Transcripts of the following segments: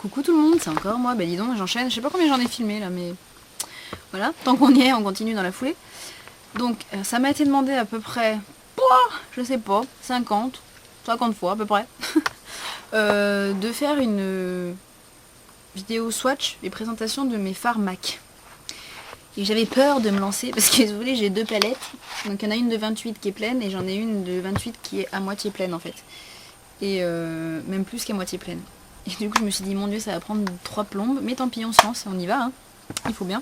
Coucou tout le monde, c'est encore moi, bah dis donc, j'enchaîne, je sais pas combien j'en ai filmé là, mais voilà, tant qu'on y est, on continue dans la foulée. Donc ça m'a été demandé à peu près, je sais pas, 50 fois à peu près, de faire une vidéo swatch et présentation de mes fards MAC. Et j'avais peur de me lancer parce que vous voulez, j'ai deux palettes, donc il y en a une de 28 qui est pleine et j'en ai une de 28 qui est à moitié pleine en fait. Et même plus qu'à moitié pleine. Et du coup je me suis dit mon dieu ça va prendre 3 plombes, mais tant pis on se lance, on y va, hein. Il faut bien.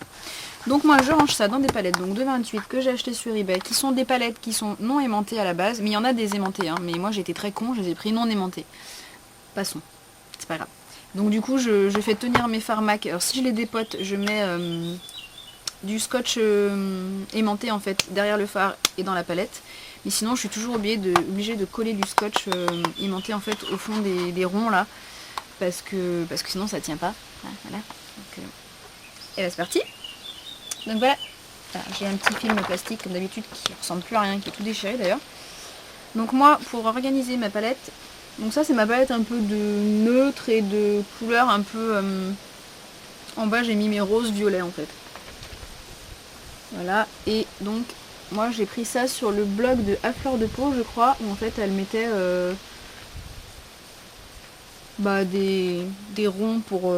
Donc moi je range ça dans des palettes donc de 28 que j'ai acheté sur eBay, qui sont des palettes qui sont non aimantées à la base, mais il y en a des aimantées, hein, mais moi j'étais très con, je les ai pris non aimantées. Passons, c'est pas grave. Donc du coup je fais tenir mes fards MAC, alors si je les dépote je mets du scotch aimanté en fait derrière le fard et dans la palette. Mais sinon je suis toujours obligée de coller du scotch aimanté en fait au fond des ronds là. Parce que sinon ça tient pas. Voilà. Donc, et là c'est parti. Donc voilà. J'ai un petit film plastique comme d'habitude qui ressemble plus à rien, qui est tout déchiré d'ailleurs. Donc moi pour organiser ma palette, donc ça c'est ma palette un peu de neutre et de couleur un peu... en bas j'ai mis mes roses violets en fait. Voilà, et donc moi j'ai pris ça sur le blog de À Fleur de Peau je crois, où en fait elle mettait des ronds pour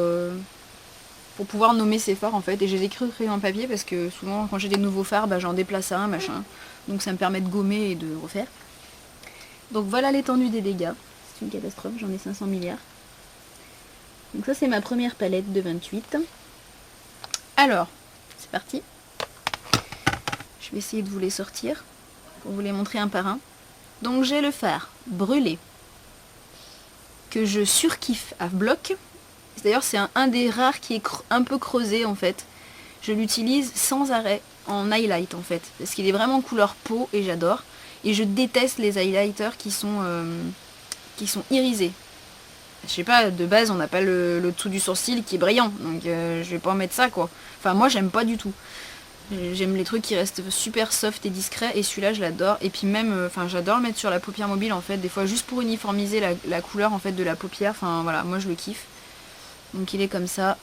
pouvoir nommer ses fards en fait, et je les ai écrits au crayon papier parce que souvent quand j'ai des nouveaux fards j'en déplace un machin, donc ça me permet de gommer et de refaire. Donc voilà l'étendue des dégâts, c'est une catastrophe, j'en ai 500 milliards. Donc ça c'est ma première palette de 28. Alors, c'est parti. Je vais essayer de vous les sortir pour vous les montrer un par un. Donc j'ai le fard brûlé que je surkiffe à bloc. D'ailleurs c'est un des rares qui est un peu creusé en fait. Je l'utilise sans arrêt en highlight en fait. Parce qu'il est vraiment couleur peau et j'adore. Et je déteste les highlighters qui sont irisés. Je sais pas, de base on n'a pas le dessous du sourcil qui est brillant. Donc je vais pas en mettre ça quoi. Enfin moi j'aime pas du tout. J'aime les trucs qui restent super soft et discrets et celui-là je l'adore. Et puis même, j'adore le mettre sur la paupière mobile en fait, des fois juste pour uniformiser la couleur en fait de la paupière. Enfin voilà, moi je le kiffe. Donc il est comme ça.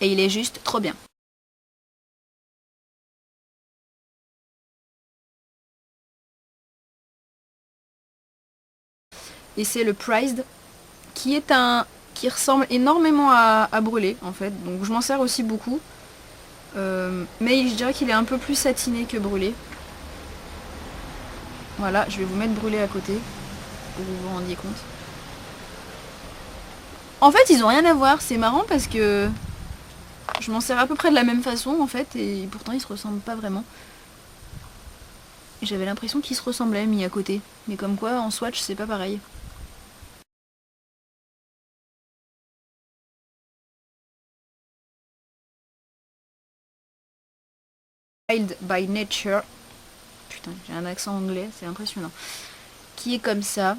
Et il est juste trop bien. Et c'est le Prized qui ressemble énormément à brûler en fait. Donc je m'en sers aussi beaucoup. Mais je dirais qu'il est un peu plus satiné que brûlé. Voilà, je vais vous mettre brûlé à côté pour que vous vous rendiez compte. En fait, ils ont rien à voir, c'est marrant parce que je m'en sers à peu près de la même façon en fait, et pourtant ils se ressemblent pas vraiment. J'avais l'impression qu'ils se ressemblaient mis à côté, mais comme quoi en swatch c'est pas pareil. Wild by Nature, putain j'ai un accent anglais, c'est impressionnant, qui est comme ça.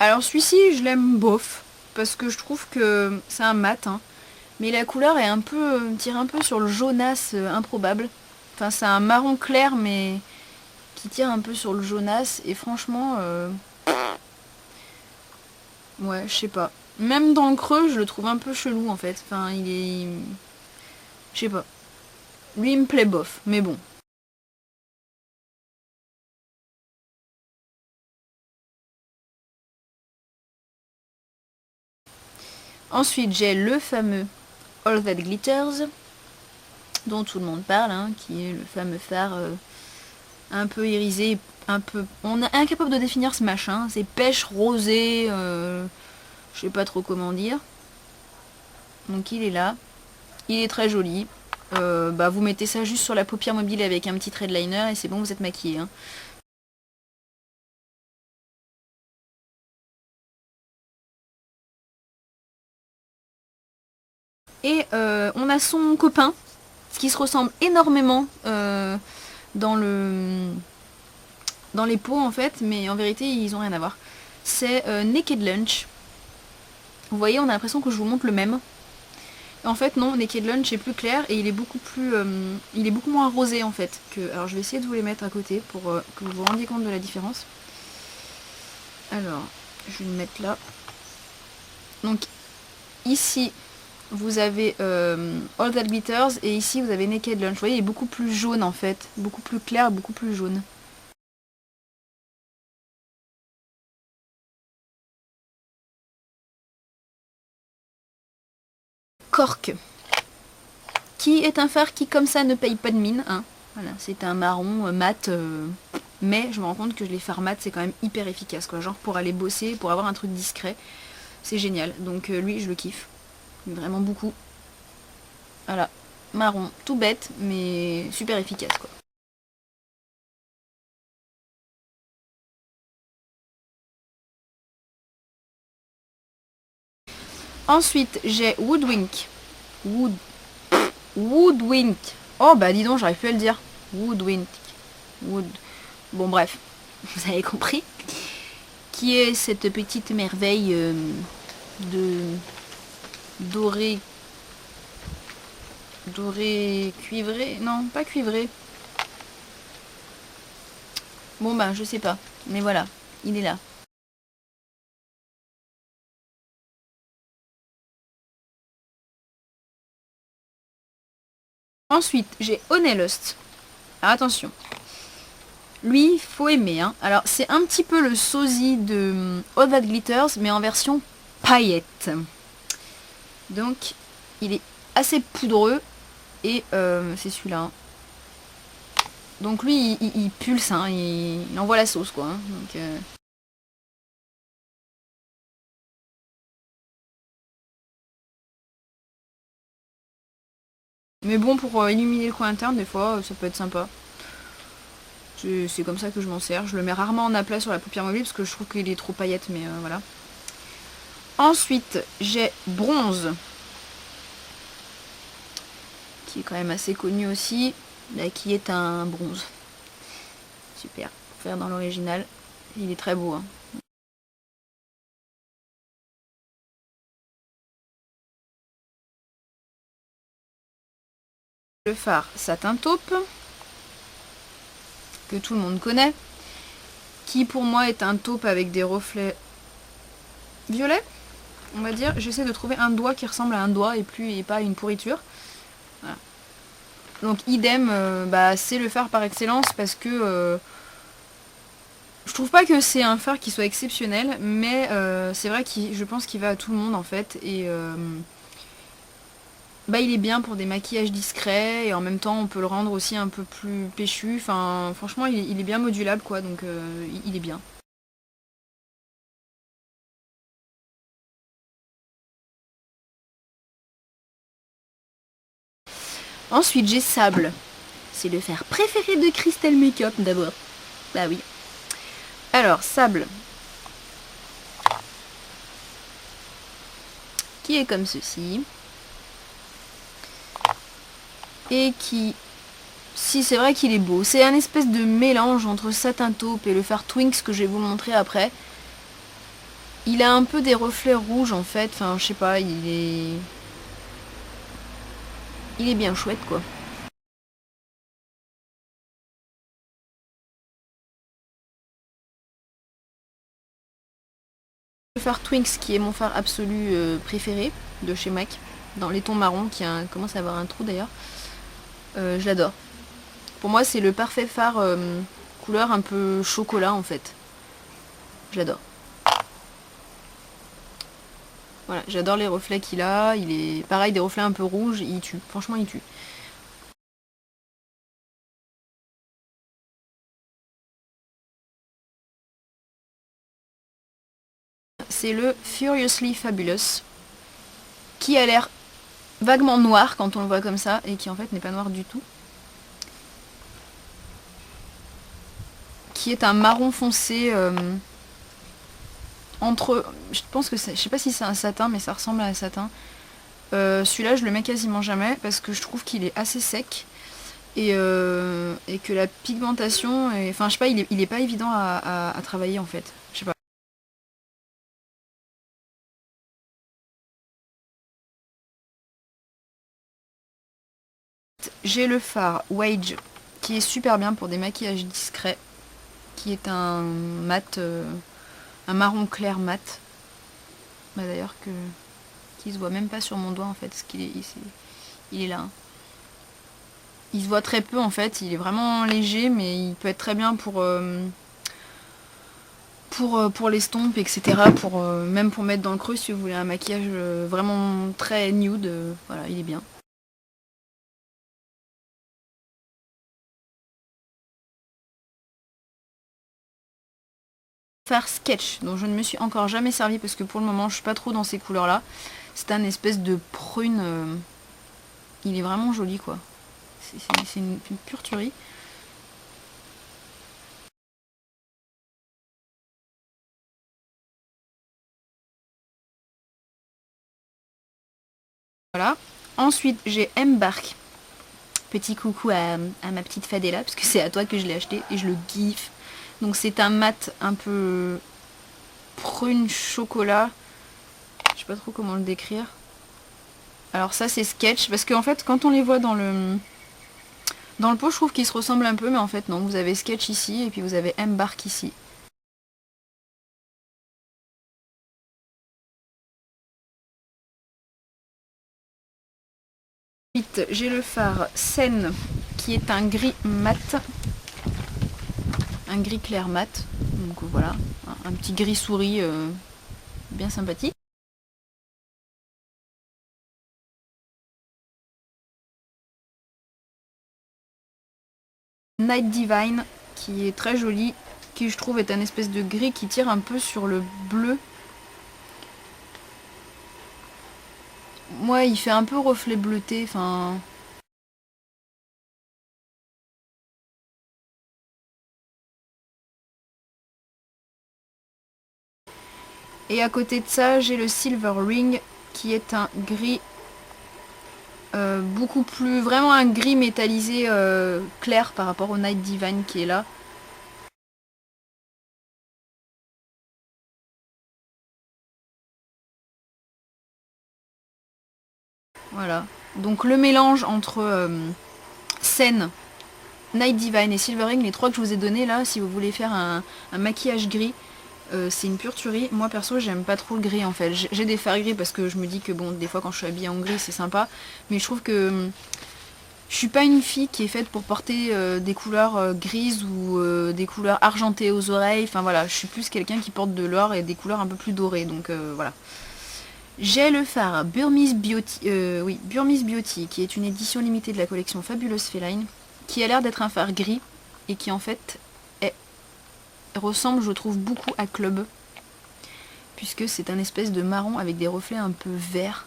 Alors celui-ci je l'aime bof, parce que je trouve que c'est un mat, hein, mais la couleur est tire un peu sur le jaunasse improbable. Enfin c'est un marron clair mais qui tire un peu sur le jaunasse, et franchement, ouais, je sais pas. Même dans le creux, je le trouve un peu chelou en fait. Enfin, il est... Je sais pas. Lui, il me plaît bof, mais bon. Ensuite, j'ai le fameux All That Glitters, dont tout le monde parle, hein, qui est le fameux fard un peu irisé, un peu... On est incapable de définir ce machin. C'est pêche rosé, je sais pas trop comment dire. Donc il est là. Il est très joli. Vous mettez ça juste sur la paupière mobile avec un petit trait de liner et c'est bon, vous êtes maquillé, hein. Et on a son copain, qui se ressemble énormément dans les peaux en fait, mais en vérité ils ont rien à voir. C'est Naked Lunch. Vous voyez, on a l'impression que je vous montre le même. En fait non, Naked Lunch est plus clair et il est beaucoup moins rosé en fait. Alors je vais essayer de vous les mettre à côté pour que vous vous rendiez compte de la différence. Alors, je vais le mettre là. Donc ici vous avez All That Glitters et ici vous avez Naked Lunch. Vous voyez, il est beaucoup plus jaune en fait, beaucoup plus clair, beaucoup plus jaune. Cork, qui est un fard qui comme ça ne paye pas de mine. Hein. Voilà, c'est un marron mat, mais je me rends compte que les fards mat c'est quand même hyper efficace, quoi. Genre pour aller bosser, pour avoir un truc discret, c'est génial. Donc lui je le kiffe, vraiment beaucoup. Voilà, marron, tout bête, mais super efficace, quoi. Ensuite, j'ai Woodwink. Woodwink. Oh bah dis donc, j'arrive plus à le dire. Woodwink. Wood. Bon bref, vous avez compris. Qui est cette petite merveille de doré cuivré. Non, pas cuivré. Bon bah je sais pas. Mais voilà, il est là. Ensuite, j'ai Honeylost. Alors attention. Lui, faut aimer. Hein. Alors, c'est un petit peu le sosie de All That Glitters, mais en version paillette. Donc, il est assez poudreux. Et c'est celui-là. Hein. Donc lui, il pulse. Hein, il envoie la sauce, quoi. Hein. Donc, mais bon, pour illuminer le coin interne, des fois, ça peut être sympa. C'est comme ça que je m'en sers. Je le mets rarement en aplat sur la paupière mobile parce que je trouve qu'il est trop paillette, mais voilà. Ensuite, j'ai Bronze, qui est quand même assez connu aussi, là, qui est un bronze. Super, faire dans l'original. Il est très beau. Hein. Le fard satin taupe, que tout le monde connaît, qui pour moi est un taupe avec des reflets violets, on va dire. J'essaie de trouver un doigt qui ressemble à un doigt et pas à une pourriture. Voilà. Donc idem, bah, c'est le fard par excellence parce que je trouve pas que c'est un fard qui soit exceptionnel, mais c'est vrai que je pense qu'il va à tout le monde en fait. Et bah, il est bien pour des maquillages discrets et en même temps on peut le rendre aussi un peu plus péchu. Enfin franchement il est bien modulable quoi, donc il est bien. Ensuite j'ai Sable. C'est le fard préféré de Crystal Makeup d'abord. Bah oui. Alors Sable. Qui est comme ceci. Et qui... Si c'est vrai qu'il est beau. C'est un espèce de mélange entre satin taupe et le fard Twinks que je vais vous montrer après. Il a un peu des reflets rouges en fait. Enfin je sais pas, il est... Il est bien chouette quoi. Le fard Twinks qui est mon fard absolu préféré de chez MAC. Dans les tons marrons qui commence à avoir un trou d'ailleurs. Je l'adore. Pour moi c'est le parfait fard couleur un peu chocolat en fait. Je l'adore. Voilà, j'adore les reflets qu'il a. Il est pareil, des reflets un peu rouges, il tue. Franchement il tue. C'est le Furiously Fabulous qui a l'air vaguement noir quand on le voit comme ça et qui en fait n'est pas noir du tout. Qui est un marron foncé entre... Je pense que c'est... Je sais pas si c'est un satin mais ça ressemble à un satin. Celui-là je le mets quasiment jamais parce que je trouve qu'il est assez sec et que la pigmentation... Enfin je sais pas, il est pas évident à travailler en fait. Je sais pas. J'ai le fard Wage qui est super bien pour des maquillages discrets, qui est un mat, un marron clair mat. Bah d'ailleurs qu'il se voit même pas sur mon doigt en fait, parce qu'il est, il est là. Hein. Il se voit très peu en fait, il est vraiment léger, mais il peut être très bien pour l'estompe, etc. Même pour mettre dans le creux si vous voulez un maquillage vraiment très nude, voilà, il est bien. Faire sketch, dont je ne me suis encore jamais servi parce que pour le moment je suis pas trop dans ces couleurs là. C'est un espèce de prune, il est vraiment joli quoi. C'est une pure tuerie. Voilà. Ensuite j'ai Embark. Petit coucou à ma petite Fadela, parce que c'est à toi que je l'ai acheté et je le kiffe. Donc c'est un mat un peu prune chocolat. Je sais pas trop comment le décrire. Alors ça c'est sketch, parce qu'en fait quand on les voit dans le pot, je trouve qu'ils se ressemblent un peu, mais en fait non, vous avez sketch ici et puis vous avez Embark ici. Ensuite j'ai le fard Sen qui est un gris mat. Un gris clair mat. Donc voilà, un petit gris souris bien sympathique. Night Divine qui est très joli, qui je trouve est un espèce de gris qui tire un peu sur le bleu. Moi il fait un peu reflet bleuté, enfin... Et à côté de ça j'ai le Silver Ring qui est un gris beaucoup plus... Vraiment un gris métallisé clair par rapport au Night Divine qui est là. Voilà. Donc le mélange entre Sen, Night Divine et Silver Ring, les trois que je vous ai donnés là, si vous voulez faire un maquillage gris, c'est une pure tuerie. Moi perso j'aime pas trop le gris en fait. J'ai des fards gris parce que je me dis que bon, des fois quand je suis habillée en gris c'est sympa, mais je trouve que je suis pas une fille qui est faite pour porter des couleurs grises ou des couleurs argentées aux oreilles. Enfin voilà, je suis plus quelqu'un qui porte de l'or et des couleurs un peu plus dorées, donc voilà. J'ai le fard Burmese Beauty, qui est une édition limitée de la collection Fabulous Feline, qui a l'air d'être un fard gris, et qui en fait ressemble, je trouve, beaucoup à Club, puisque c'est un espèce de marron avec des reflets un peu verts.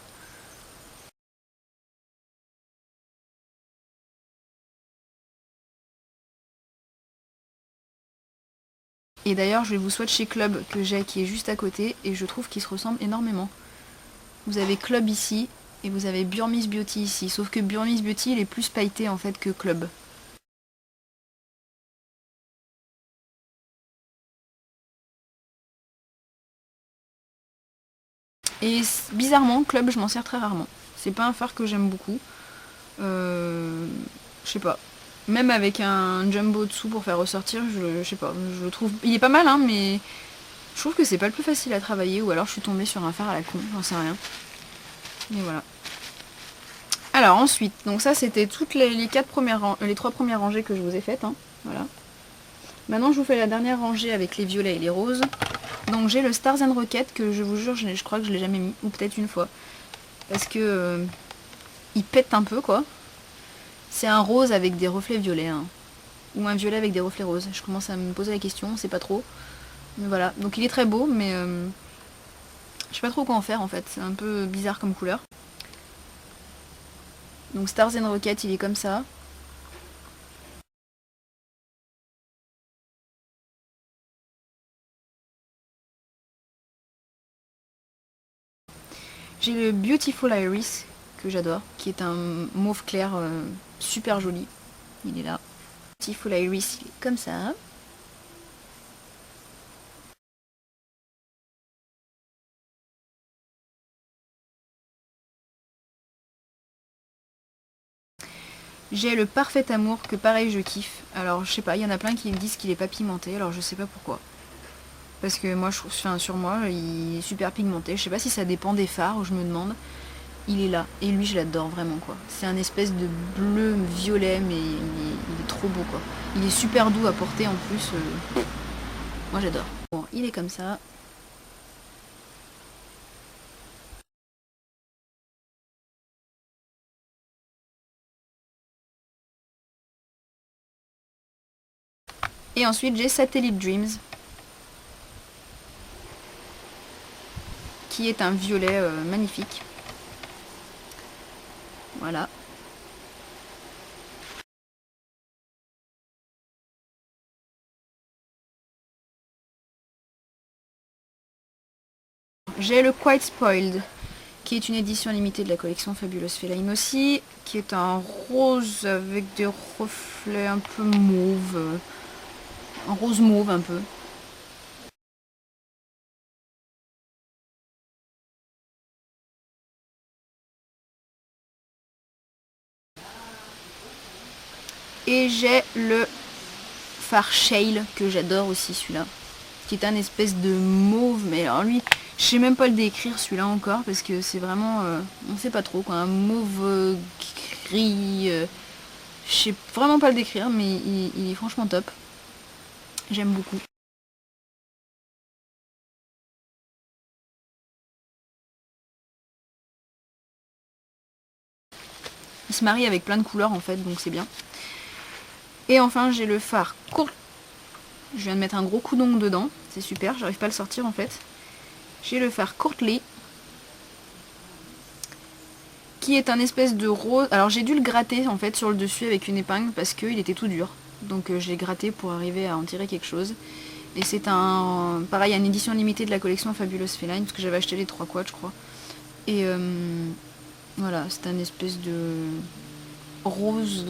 Et d'ailleurs, je vais vous swatcher Club que j'ai, qui est juste à côté, et je trouve qu'ils se ressemblent énormément. Vous avez Club ici, et vous avez Burmese Beauty ici, sauf que Burmese Beauty, il est plus pailleté en fait que Club. Et bizarrement, Club, je m'en sers très rarement. C'est pas un fard que j'aime beaucoup. Je sais pas. Même avec un jumbo dessous pour faire ressortir, je sais pas. Je le trouve. Il est pas mal, hein, mais je trouve que c'est pas le plus facile à travailler. Ou alors je suis tombée sur un fard à la con, j'en sais rien. Mais voilà. Alors ensuite, donc ça c'était toutes les trois premières rangées que je vous ai faites. Hein. Voilà. Maintenant je vous fais la dernière rangée avec les violets et les roses. Donc j'ai le Stars and Rocket que je vous jure, je crois que je l'ai jamais mis, ou peut-être une fois. Parce que il pète un peu quoi. C'est un rose avec des reflets violets. Hein. Ou un violet avec des reflets roses. Je commence à me poser la question, c'est pas trop. Mais voilà, donc il est très beau, mais je sais pas trop quoi en faire en fait. C'est un peu bizarre comme couleur. Donc Stars and Rocket, il est comme ça. J'ai le Beautiful Iris, que j'adore, qui est un mauve clair super joli. Il est là. Beautiful Iris, il est comme ça. J'ai le Parfait Amour, que pareil je kiffe. Alors je sais pas, il y en a plein qui me disent qu'il est pas pimenté, alors je sais pas pourquoi. Parce que moi, je trouve, enfin, sur moi, il est super pigmenté. Je sais pas si ça dépend des fards, je me demande. Il est là. Et lui, je l'adore vraiment, quoi. C'est un espèce de bleu violet, mais il est trop beau, quoi. Il est super doux à porter en plus. Moi, j'adore. Bon, il est comme ça. Et ensuite, j'ai Satellite Dreams, qui est un violet magnifique. Voilà. J'ai le Quite Spoiled, qui est une édition limitée de la collection Fabulous Feline aussi, qui est un rose avec des reflets un peu mauve, un rose mauve un peu. Et j'ai le Far Shale, que j'adore aussi celui-là, qui est un espèce de mauve, mais alors lui, je sais même pas le décrire celui-là encore, parce que c'est vraiment, on sait pas trop quoi, un mauve gris, je sais vraiment pas le décrire, mais il est franchement top. J'aime beaucoup. Il se marie avec plein de couleurs en fait, donc c'est bien. Et enfin j'ai le fard court. Je viens de mettre un gros coup d'ongle dedans, c'est super, j'arrive pas à le sortir en fait. J'ai le fard Courtly, qui est un espèce de rose. Alors j'ai dû le gratter en fait sur le dessus avec une épingle parce qu'il était tout dur. Donc je l'ai gratté pour arriver à en tirer quelque chose. Et c'est un, pareil, une édition limitée de la collection Fabulous Feline, parce que j'avais acheté les 3 quads je crois. Et voilà, c'est un espèce de rose,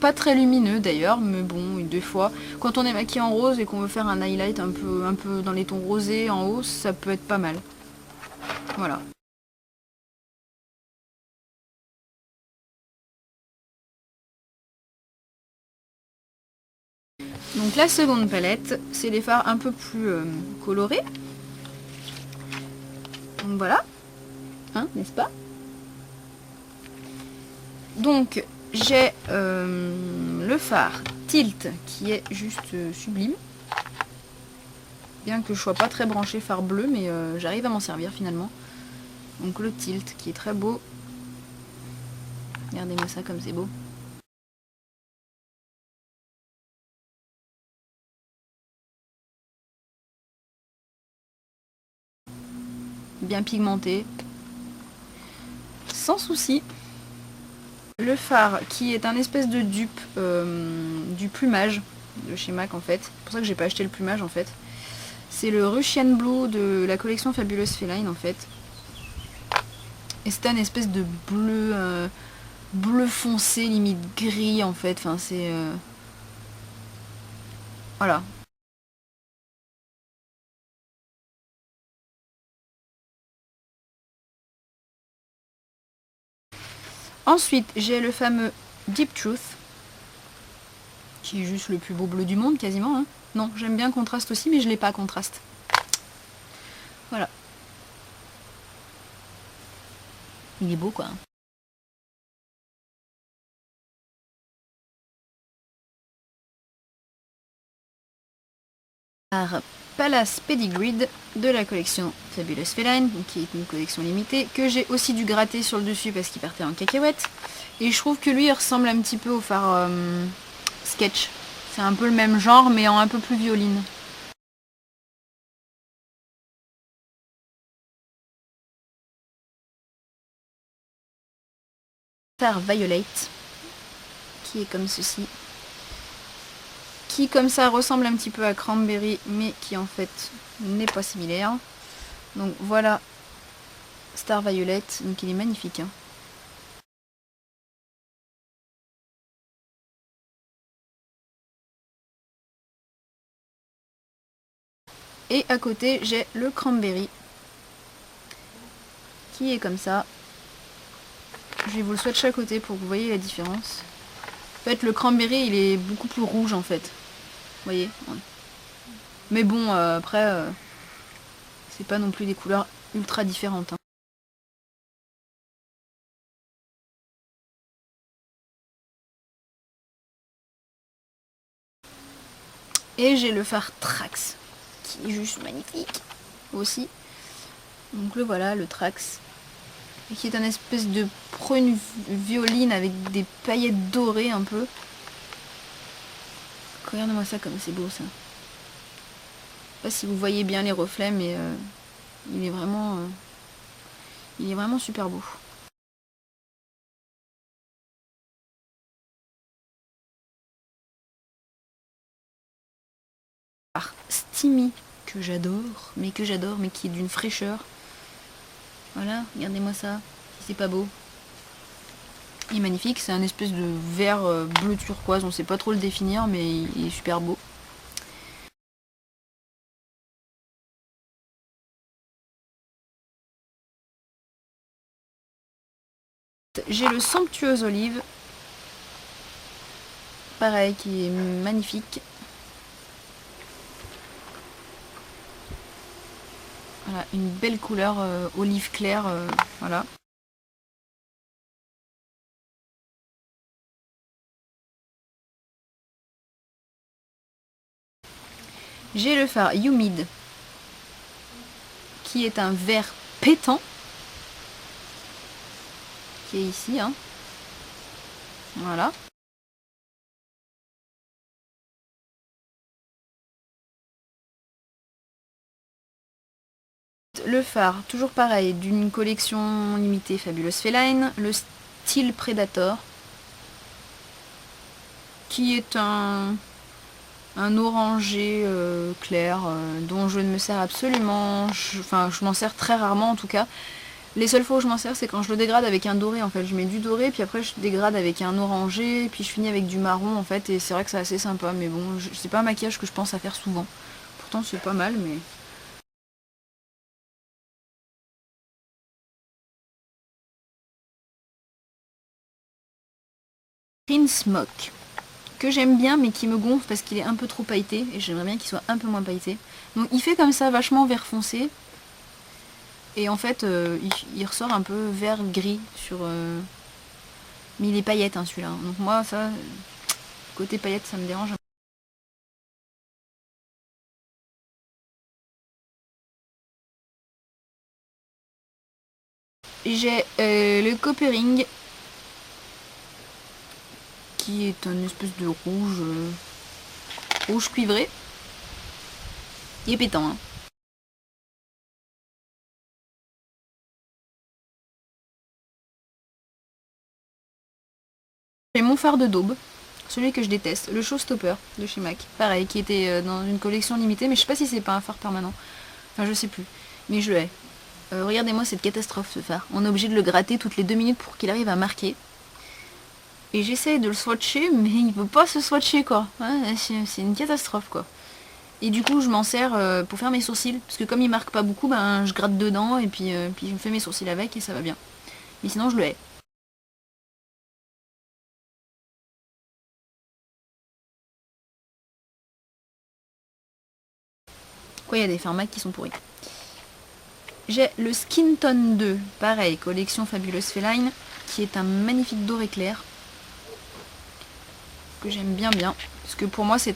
pas très lumineux d'ailleurs, mais bon, des fois, quand on est maquillé en rose et qu'on veut faire un highlight un peu dans les tons rosés en haut, ça peut être pas mal. Voilà. Donc la seconde palette, c'est des fards un peu plus colorés. Donc voilà, hein, n'est-ce pas? Donc j'ai le fard Tilt qui est juste sublime. Bien que je sois pas très branchée fard bleu, mais j'arrive à m'en servir finalement. Donc le Tilt qui est très beau. Regardez-moi ça comme c'est beau. Bien pigmenté. Sans souci. Le fard qui est un espèce de dupe du plumage de chez MAC en fait. C'est pour ça que j'ai pas acheté le plumage en fait. C'est le Russian Blue de la collection Fabulous Feline en fait. Et c'est un espèce de bleu, bleu foncé, limite gris en fait. Enfin c'est... Voilà. Ensuite j'ai le fameux Deep Truth, qui est juste le plus beau bleu du monde quasiment. Hein. Non, j'aime bien contraste aussi, mais je l'ai pas contraste. Voilà. Il est beau quoi. Par Palace Pedigreed de la collection Fabulous Feline, qui est une collection limitée, que j'ai aussi dû gratter sur le dessus parce qu'il partait en cacahuète. Et je trouve que lui il ressemble un petit peu au phare Sketch. C'est un peu le même genre mais en un peu plus violine. Phare Violet, qui est comme ceci. Qui comme ça ressemble un petit peu à Cranberry mais qui en fait n'est pas similaire. Donc voilà Star Violet, donc il est magnifique. Hein. Et à côté j'ai le Cranberry qui est comme ça. Je vais vous le swatcher à côté pour que vous voyez la différence. En fait le Cranberry il est beaucoup plus rouge en fait. Vous voyez? Mais bon, après, c'est pas non plus des couleurs ultra différentes, hein. Et j'ai le fard Trax, qui est juste magnifique aussi. Donc le voilà, le Trax, qui est un espèce de prune violine avec des paillettes dorées un peu. Regarde-moi ça comme c'est beau ça. Je sais pas si vous voyez bien les reflets, mais il est vraiment super beau. Steamy, que j'adore, mais qui est d'une fraîcheur. Voilà, regardez-moi ça, si c'est pas beau. Il est magnifique, c'est un espèce de vert bleu turquoise, on sait pas trop le définir, mais il est super beau. J'ai le Somptueuse Olive, pareil, qui est magnifique. Voilà, une belle couleur olive claire, voilà. J'ai le fard Humid, qui est un vert pétant, qui est ici, hein. Voilà. Le fard, toujours pareil, d'une collection limitée Fabulous Feline, le style Predator, qui est un orangé clair dont je ne me sers absolument, enfin je m'en sers très rarement en tout cas. Les seules fois où je m'en sers, c'est quand je le dégrade avec un doré en fait. Je mets du doré, puis après je dégrade avec un orangé, puis je finis avec du marron en fait, et c'est vrai que c'est assez sympa, mais bon, c'est pas un maquillage que je pense à faire souvent. Pourtant c'est pas mal, mais... Green Smoke, que j'aime bien mais qui me gonfle parce qu'il est un peu trop pailleté, et j'aimerais bien qu'il soit un peu moins pailleté. Donc il fait comme ça, vachement vert foncé, et en fait il ressort un peu vert gris sur... Mais il est paillette hein, celui-là, donc moi ça, côté paillette ça me dérange. J'ai le Coppering, qui est un espèce de rouge, rouge cuivré. Il est pétant, hein. J'ai mon fard de daube, celui que je déteste, le Showstopper de chez MAC. Pareil, qui était dans une collection limitée, mais je sais pas si c'est pas un fard permanent. Enfin, je sais plus. Mais je le hais. Regardez-moi cette catastrophe, ce fard. On est obligé de le gratter toutes les 2 minutes pour qu'il arrive à marquer. Et j'essaye de le swatcher, mais il veut pas se swatcher, quoi. Ouais, c'est une catastrophe, quoi. Et du coup, je m'en sers pour faire mes sourcils. Parce que comme il marque pas beaucoup, ben, je gratte dedans et puis je me fais mes sourcils avec et ça va bien. Mais sinon, je le hais. Quoi, il y a des fards MAC qui sont pourris. J'ai le Skin Tone 2, pareil, collection Fabulous Feline, qui est un magnifique doré clair. Que j'aime bien bien. Parce que pour moi, c'est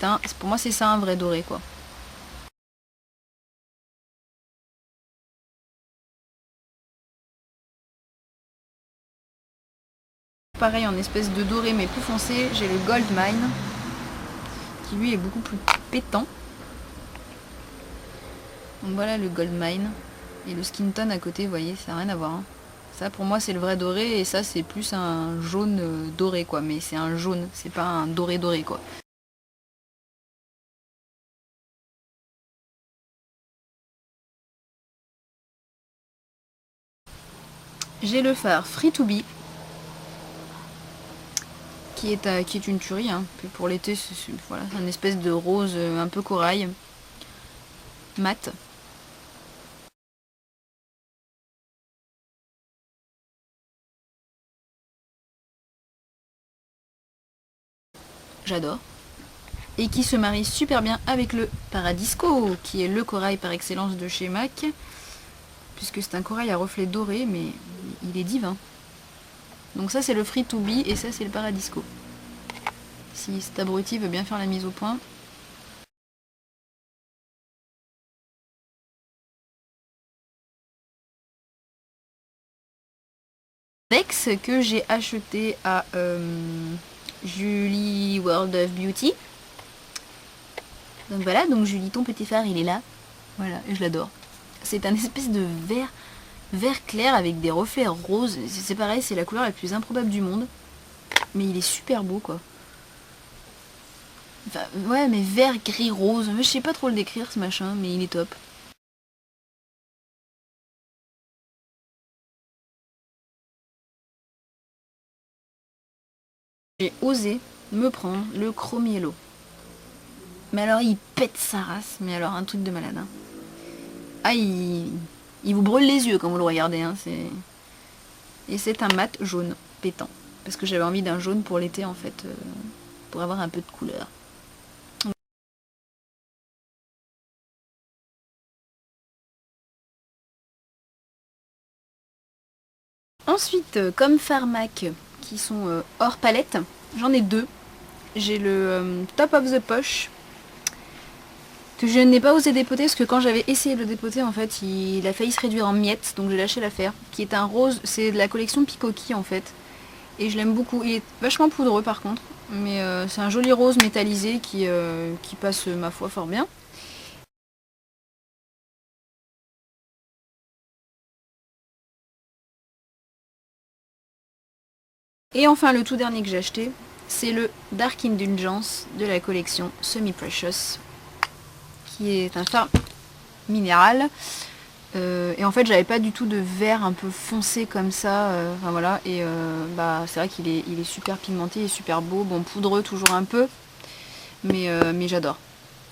ça un vrai doré, quoi. Pareil, en espèce de doré mais plus foncé, j'ai le Gold Mine, qui lui est beaucoup plus pétant. Donc voilà le Gold Mine. Et le Skin Tone à côté, vous voyez, ça n'a rien à voir, hein. Ça pour moi c'est le vrai doré, et ça c'est plus un jaune doré quoi, mais c'est un jaune, c'est pas un doré doré quoi. J'ai le fard Free to Be, qui est une tuerie, hein. Puis pour l'été, voilà, c'est une espèce de rose un peu corail, mat. J'adore. et qui se marie super bien avec le Paradisco, qui est le corail par excellence de chez MAC, puisque c'est un corail à reflets dorés, mais il est divin. Donc ça c'est le Free to Be et ça c'est le Paradisco. Si cet abruti veut bien faire la mise au point. Vex que j'ai acheté à Julie World of Beauty. Donc voilà, donc Julie, ton petit phare il est là. Voilà, et je l'adore. C'est un espèce de vert clair avec des reflets roses. C'est pareil, c'est la couleur la plus improbable du monde. Mais il est super beau quoi. Enfin, ouais, mais vert, gris, rose. Je sais pas trop le décrire ce machin, mais il est top. J'ai osé me prendre le Chrome Yellow. Mais alors il pète sa race, mais alors un truc de malade. Hein. Ah, il vous brûle les yeux quand vous le regardez. Hein, et c'est un mat jaune pétant. Parce que j'avais envie d'un jaune pour l'été en fait, pour avoir un peu de couleur. Ensuite, comme Pharmac, qui sont hors palette, j'en ai deux. J'ai le Top of the Poche, que je n'ai pas osé dépoter, parce que quand j'avais essayé de le dépoter, en fait, il a failli se réduire en miettes, donc j'ai lâché l'affaire. Qui est un rose, c'est de la collection Picoki en fait. Et je l'aime beaucoup. Il est vachement poudreux par contre, mais c'est un joli rose métallisé qui passe, ma foi, fort bien. Et enfin, le tout dernier que j'ai acheté, c'est le Dark Indulgence de la collection Semi Precious, qui est un fard minéral. Et en fait, j'avais pas du tout de vert un peu foncé comme ça. Enfin voilà, et bah c'est vrai qu'il est, il est super pigmenté et super beau. Bon, poudreux toujours un peu, mais j'adore.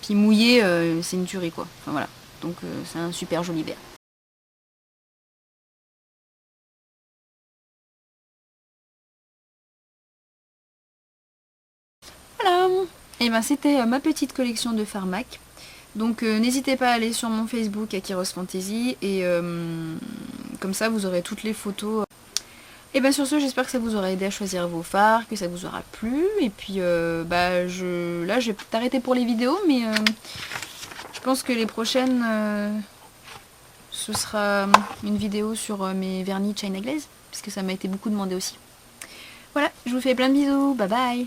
Puis mouillé, c'est une tuerie quoi. Enfin voilà, donc c'est un super joli vert. Voilà. Et ben c'était ma petite collection de Pharmac. Donc n'hésitez pas à aller sur mon Facebook Akiros Fantasy et comme ça vous aurez toutes les photos. Et bien sur ce, j'espère que ça vous aura aidé à choisir vos fards, que ça vous aura plu. Et puis bah là je vais t'arrêter pour les vidéos, mais je pense que les prochaines ce sera une vidéo sur mes vernis China Glaze, puisque ça m'a été beaucoup demandé aussi. Voilà, je vous fais plein de bisous, bye bye.